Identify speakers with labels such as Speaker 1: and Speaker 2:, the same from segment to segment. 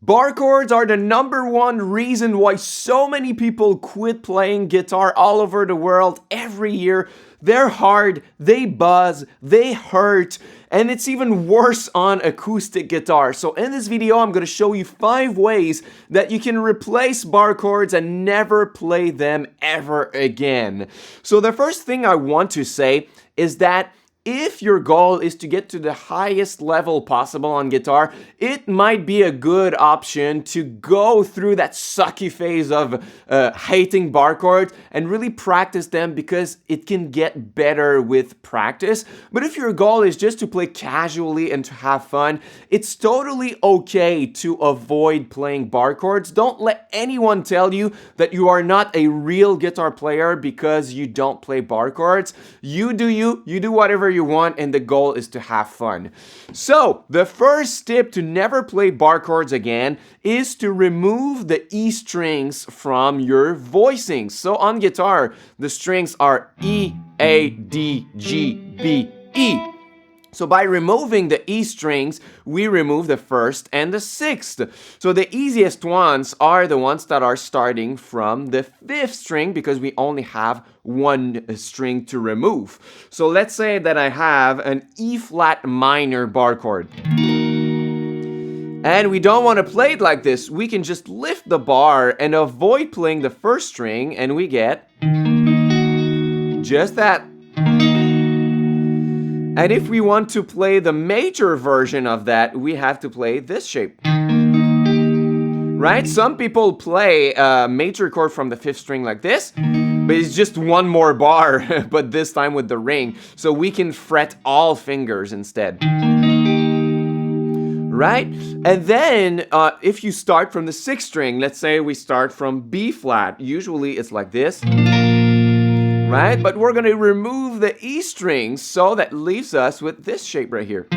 Speaker 1: Bar chords are the #1 reason why so many people quit playing guitar all over the world every year. They're hard, they buzz, they hurt, and it's even worse on acoustic guitar. So in this video, I'm going to show you 5 ways that you can replace bar chords and never play them ever again. So the first thing I want to say is that if your goal is to get to the highest level possible on guitar, it might be a good option to go through that sucky phase of hating bar chords and really practice them, because it can get better with practice. But if your goal is just to play casually and to have fun, it's totally okay to avoid playing bar chords. Don't let anyone tell you that you are not a real guitar player because you don't play bar chords. You do whatever you want, and the goal is to have fun. So the first tip to never play bar chords again is to remove the E strings from your voicing. So on guitar, the strings are E, A, D, G, B, E. So by removing the E strings, we remove the 1st and the 6th. So the easiest ones are the ones that are starting from the 5th string, because we only have 1 string to remove. So let's say that I have an E flat minor bar chord. And we don't want to play it like this. We can just lift the bar and avoid playing the 1st string, and we get just that. And if we want to play the major version of that, we have to play this shape. Right? Some people play a major chord from the 5th string like this, but it's just 1 more bar, but this time with the ring. So we can fret all fingers instead. Right? And then if you start from the 6th string, let's say we start from B flat. Usually it's like this. Right? But we're going to remove the E strings, so that leaves us with this shape right here.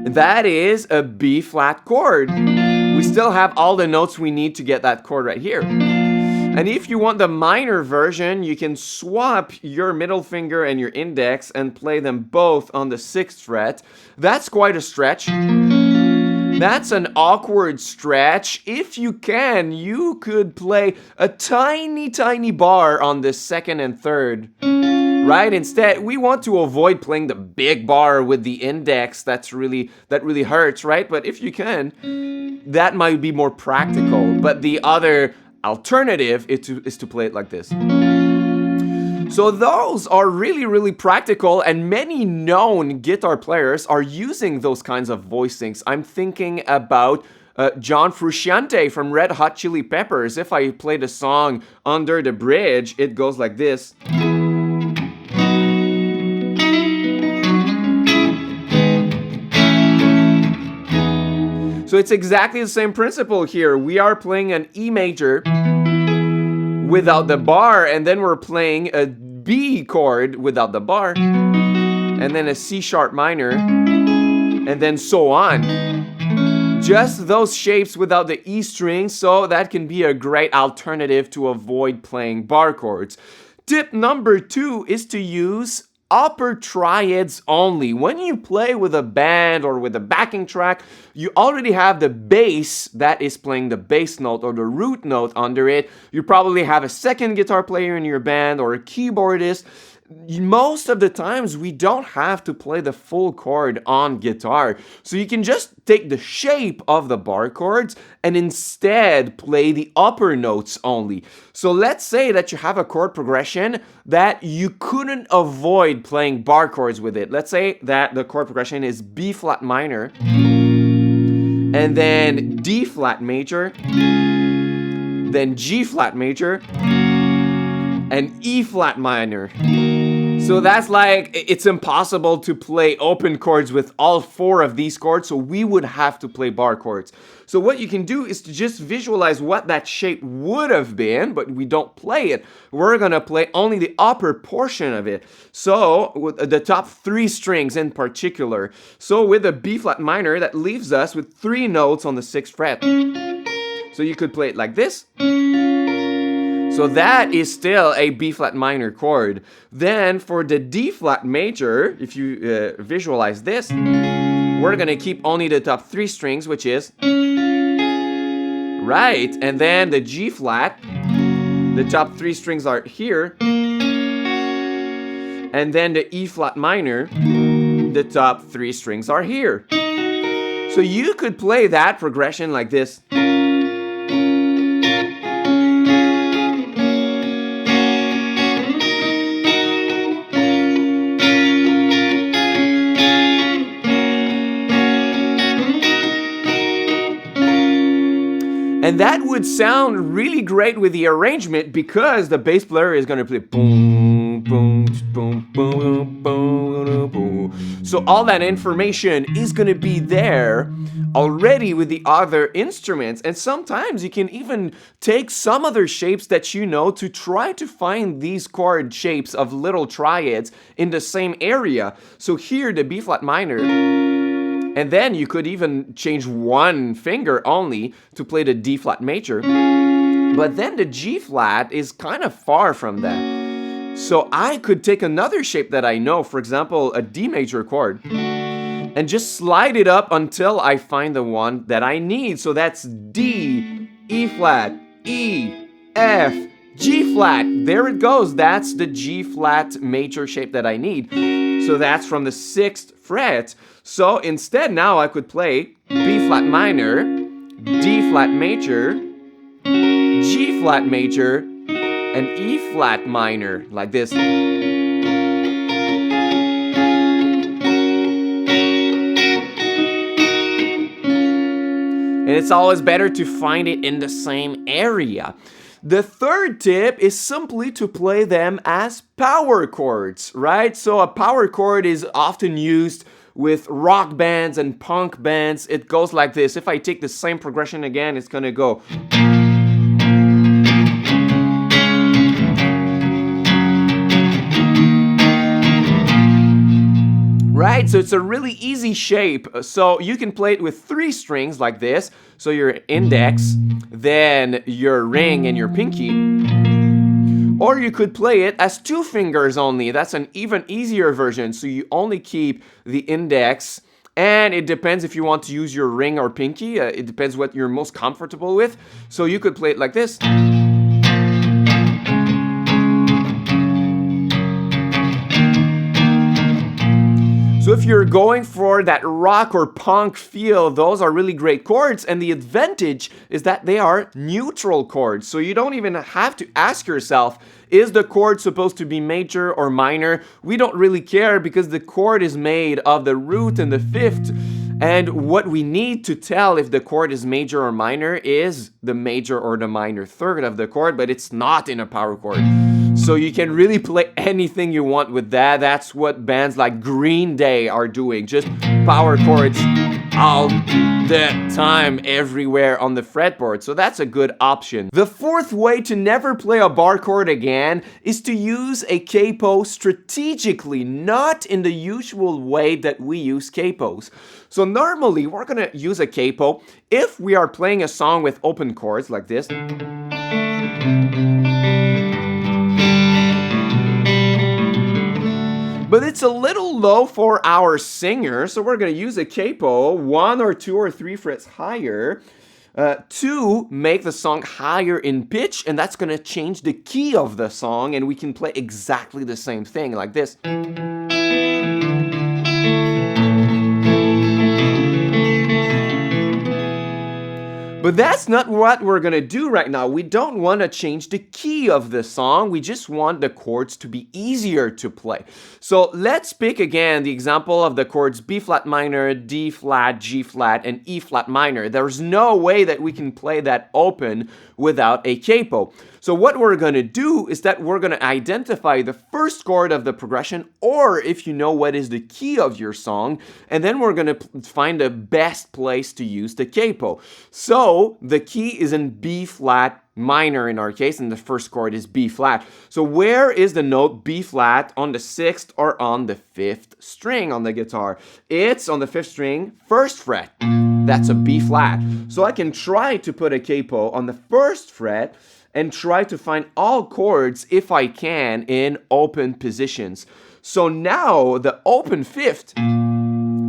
Speaker 1: That is a B flat chord. We still have all the notes we need to get that chord right here. And if you want the minor version, you can swap your middle finger and your index and play them both on the 6th fret. That's quite a stretch. That's an awkward stretch. If you can, you could play a tiny bar on the 2nd and 3rd. Right? Instead, we want to avoid playing the big bar with the index. That really hurts, right? But if you can, that might be more practical. But the other alternative is to play it like this. So those are really practical, and many known guitar players are using those kinds of voicings. I'm thinking about John Frusciante from Red Hot Chili Peppers. If I play the song Under the Bridge, it goes like this. So it's exactly the same principle here. We are playing an E major without the bar, and then we're playing a B chord without the bar, and then a C sharp minor, and then so on. Just those shapes without the E string, so that can be a great alternative to avoid playing bar chords. Tip number 2 is to use upper triads only. When you play with a band or with a backing track, you already have the bass that is playing the bass note or the root note under it. You probably have a second guitar player in your band or a keyboardist. Most of the times we don't have to play the full chord on guitar. So you can just take the shape of the bar chords and instead play the upper notes only. So let's say that you have a chord progression that you couldn't avoid playing bar chords with it. Let's say that the chord progression is B flat minor, and then D flat major, then G flat major, and E flat minor. So that's like, it's impossible to play open chords with all 4 of these chords, so we would have to play bar chords. So what you can do is to just visualize what that shape would have been, but we don't play it. We're gonna play only the upper portion of it. So with the top 3 strings in particular. So with a B flat minor, that leaves us with 3 notes on the 6th fret. So you could play it like this. So that is still a B flat minor chord. Then for the D flat major, if you visualize this, we're gonna keep only the top 3 strings, which is right, and then the G flat, the top 3 strings are here, and then the E flat minor, the top 3 strings are here. So you could play that progression like this. And that would sound really great with the arrangement because the bass player is going to play boom, boom, boom, boom, boom, boom. So all that information is going to be there already with the other instruments. And sometimes you can even take some other shapes that you know to try to find these chord shapes of little triads in the same area. So here the B flat minor. And then you could even change one finger only to play the D flat major. But then the G flat is kind of far from that. So I could take another shape that I know, for example, a D major chord, and just slide it up until I find the one that I need. So that's D, E flat, E, F, G flat. There it goes. That's the G flat major shape that I need. So that's from the 6th fret. So instead now I could play B flat minor, D flat major, G flat major, and E flat minor, like this. And it's always better to find it in the same area. The third tip is simply to play them as power chords, right? So a power chord is often used with rock bands and punk bands. It goes like this. If I take the same progression again, it's gonna go. Right, so it's a really easy shape. So you can play it with 3 strings like this. So your index, then your ring and your pinky. Or you could play it as 2 fingers only. That's an even easier version. So you only keep the index, and it depends if you want to use your ring or pinky. It depends what you're most comfortable with. So you could play it like this. So if you're going for that rock or punk feel, those are really great chords, and the advantage is that they are neutral chords. So you don't even have to ask yourself, is the chord supposed to be major or minor? We don't really care because the chord is made of the root and the fifth. And what we need to tell if the chord is major or minor is the major or the minor third of the chord, but it's not in a power chord. So you can really play anything you want with that. That's what bands like Green Day are doing. Just power chords all the time, everywhere on the fretboard. So that's a good option. The fourth way to never play a bar chord again is to use a capo strategically, not in the usual way that we use capos. So normally we're gonna use a capo if we are playing a song with open chords like this. But it's a little low for our singer, so we're going to use a capo 1 or 2 or 3 frets higher to make the song higher in pitch, and that's going to change the key of the song, and we can play exactly the same thing like this. But that's not what we're gonna do right now. We don't want to change the key of the song. We just want the chords to be easier to play. So let's pick again the example of the chords B flat minor, D flat, G flat, and E flat minor. There's no way that we can play that open without a capo. So what we're gonna do is that we're gonna identify the first chord of the progression, or if you know what is the key of your song, and then we're gonna find the best place to use the capo. So the key is in B flat minor in our case, and the first chord is B flat. So where is the note B flat on the 6th or on the 5th string on the guitar? It's on the 5th string, 1st fret. That's a B flat. So I can try to put a capo on the 1st fret and try to find all chords, if I can, in open positions. So now the open 5th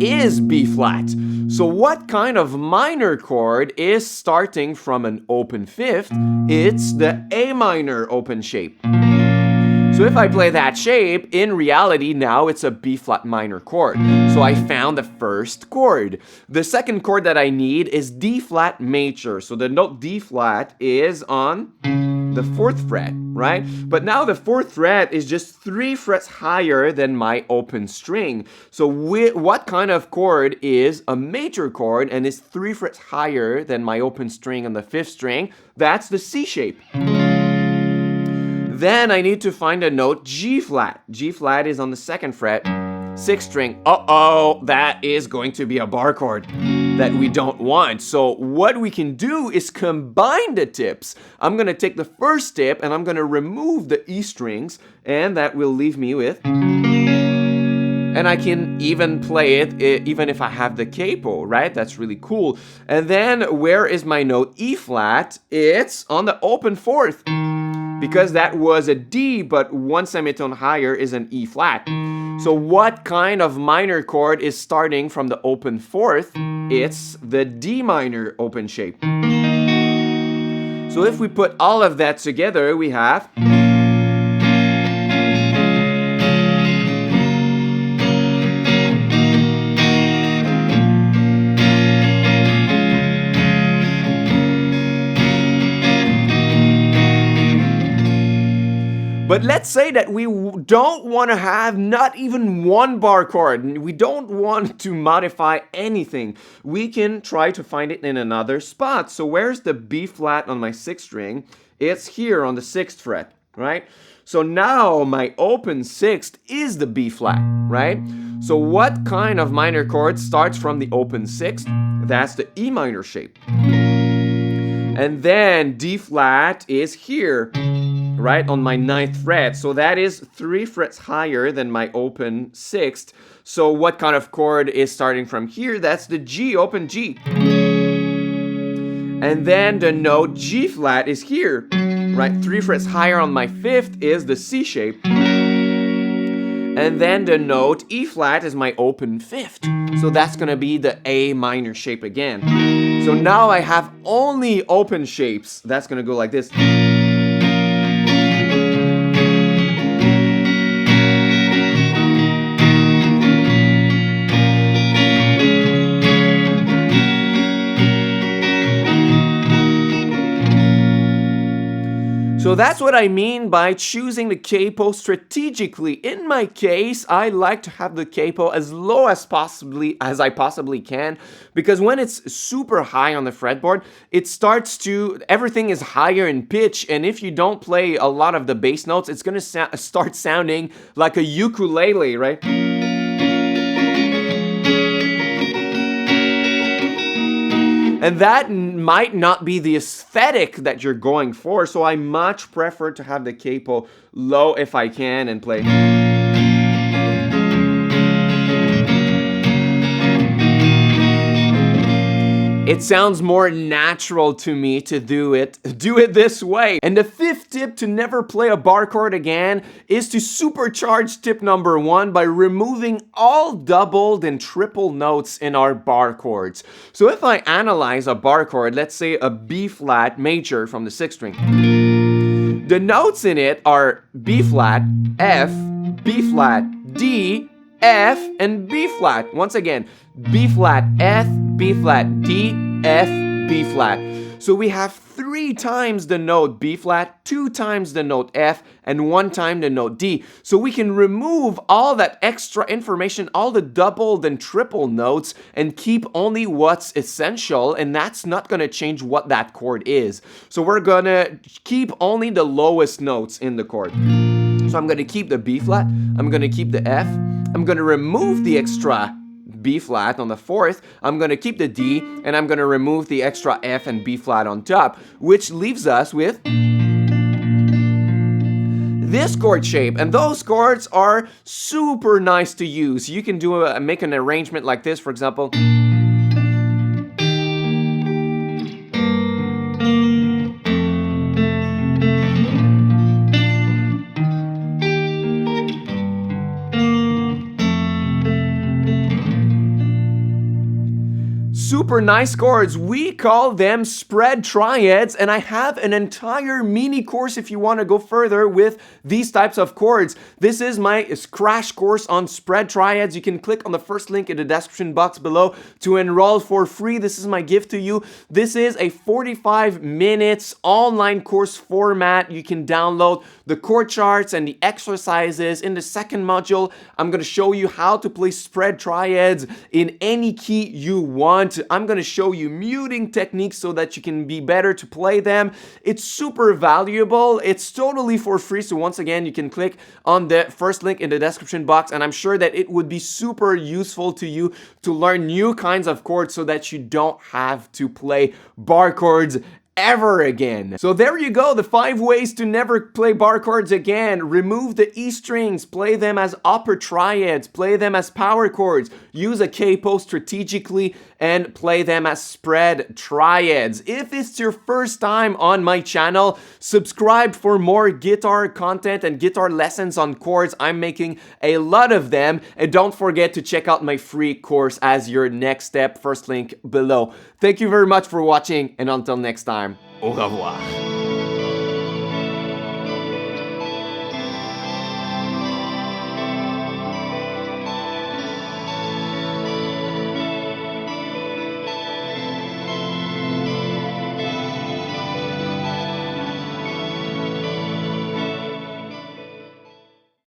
Speaker 1: is B flat. So what kind of minor chord is starting from an open fifth? It's the A minor open shape. So if I play that shape, in reality now it's a B flat minor chord. So I found the first chord. The second chord that I need is D flat major. So the note D flat is on the 4th fret, right? But now the 4th fret is just 3 frets higher than my open string. So what kind of chord is a major chord and is 3 frets higher than my open string on the 5th string? That's the C shape. Then I need to find a note G flat. G flat is on the 2nd fret, 6th string. Uh-oh, that is going to be a bar chord that we don't want. So what we can do is combine the tips. I'm going to take the first tip and I'm going to remove the E strings, and that will leave me with... And I can even play it even if I have the capo, right? That's really cool. And then where is my note E flat? It's on the open 4th. Because that was a D, but 1 semitone higher is an E flat. So what kind of minor chord is starting from the open 4th? It's the D minor open shape. So if we put all of that together, we have... But let's say that we don't want to have not even one bar chord. We don't want to modify anything. We can try to find it in another spot. So where's the B flat on my 6th string? It's here on the 6th fret, right? So now my open 6th is the B flat, right? So what kind of minor chord starts from the open 6th? That's the E minor shape. And then D flat is here, right, on my 9th fret. So that is 3 frets higher than my open 6th. So what kind of chord is starting from here? That's the G, open G. And then the note G flat is here, right? 3 frets higher on my 5th is the C shape. And then the note E flat is my open 5th. So that's gonna be the A minor shape again. So now I have only open shapes. That's gonna go like this. So that's what I mean by choosing the capo strategically. In my case, I like to have the capo as low as I possibly can, because when it's super high on the fretboard, everything is higher in pitch, and if you don't play a lot of the bass notes, it's gonna start sounding like a ukulele, right? And that might not be the aesthetic that you're going for, so I much prefer to have the capo low if I can and play. It sounds more natural to me to do it this way. And the 5th tip to never play a bar chord again is to supercharge tip number 1 by removing all doubled and triple notes in our bar chords. So if I analyze a bar chord, let's say a B flat major from the 6th string, the notes in it are B flat, F, B flat, D, F, and B flat. Once again, B flat, F, B flat, D, F, B flat. So we have 3 times the note B flat, 2 times the note F, and 1 time the note D. So we can remove all that extra information, all the doubled and triple notes, and keep only what's essential, and that's not gonna change what that chord is. So we're gonna keep only the lowest notes in the chord. So I'm gonna keep the B flat, I'm gonna keep the F, I'm gonna remove the extra B flat on the 4th, I'm gonna keep the D, and I'm gonna remove the extra F and B flat on top, which leaves us with this chord shape. And those chords are super nice to use. You can make an arrangement like this, for example. super nice chords. We call them spread triads, and I have an entire mini course if you want to go further with these types of chords. This is my crash course on spread triads. You can click on the first link in the description box below to enroll for free. This is my gift to you. This is a 45 minutes online course format. You can download the chord charts and the exercises. In the second module, I'm going to show you how to play spread triads in any key you want. I'm going to show you muting techniques so that you can be better to play them. It's super valuable. It's totally for free. So once again, you can click on the first link in the description box, and I'm sure that it would be super useful to you to learn new kinds of chords so that you don't have to play bar chords ever again. So there you go, the 5 ways to never play bar chords again. Remove the E strings, play them as upper triads, play them as power chords, use a capo strategically, and play them as spread triads. If it's your first time on my channel, subscribe for more guitar content and guitar lessons on chords. I'm making a lot of them, and don't forget to check out my free course as your next step. First link below. Thank you very much for watching, and until next time, au revoir.